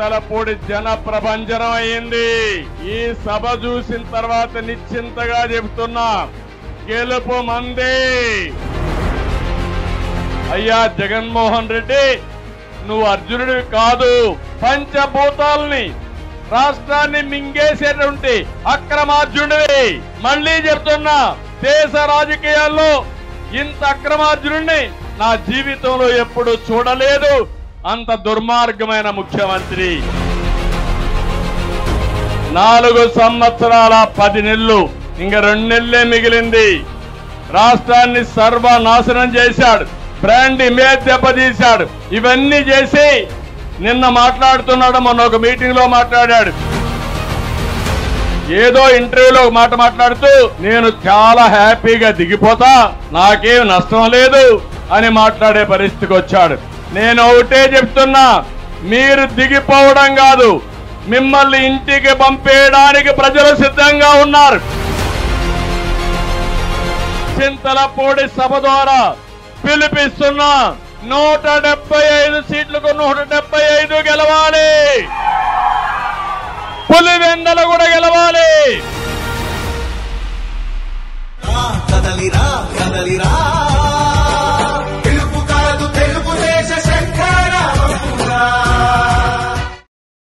చింతలపూడి జన ప్రభంజనం అయింది. ఈ సభ చూసిన తర్వాత నిశ్చింతగా చెబుతున్నా, గెలుపు మంది. అయ్యా జగన్మోహన్ రెడ్డి, నువ్వు అర్జునుడివి కాదు, పంచభూతాల్ని రాష్ట్రాన్ని మింగేసేటువంటి అక్రమార్జునుడివి. మళ్లీ చెప్తున్నా, దేశ రాజకీయాల్లో ఇంత అక్రమార్జునుడిని నా జీవితంలో ఎప్పుడు చూడలేదు. అంత దుర్మార్గమైన ముఖ్యమంత్రి. 4 సంవత్సరాల 10 నెలలు, ఇంకా 2 నెలలే మిగిలింది. రాష్ట్రాన్ని సర్వనాశనం చేశాడు, బ్రాండ్ ఇమేజ్ దెబ్బతీశాడు. ఇవన్నీ చేసి నిన్న మాట్లాడుతున్నాడు, మొన్న ఒక మీటింగ్ లో మాట్లాడాడు. ఏదో ఇంటర్వ్యూలో ఒక మాట మాట్లాడుతూ, నేను చాలా హ్యాపీగా దిగిపోతా, నాకేం నష్టం లేదు అని మాట్లాడే పరిస్థితికి వచ్చాడు. నేను ఒకటే చెప్తున్నా, మీరు దిగిపోవడం కాదు, మిమ్మల్ని ఇంటికి పంపేయడానికి ప్రజలు సిద్ధంగా ఉన్నారు. చింతలపూడి సభ ద్వారా పిలిపిస్తున్నా, 175 సీట్లకు 175 గెలవాలి. పులివెందల కూడా గెలవాలి. కదలిరా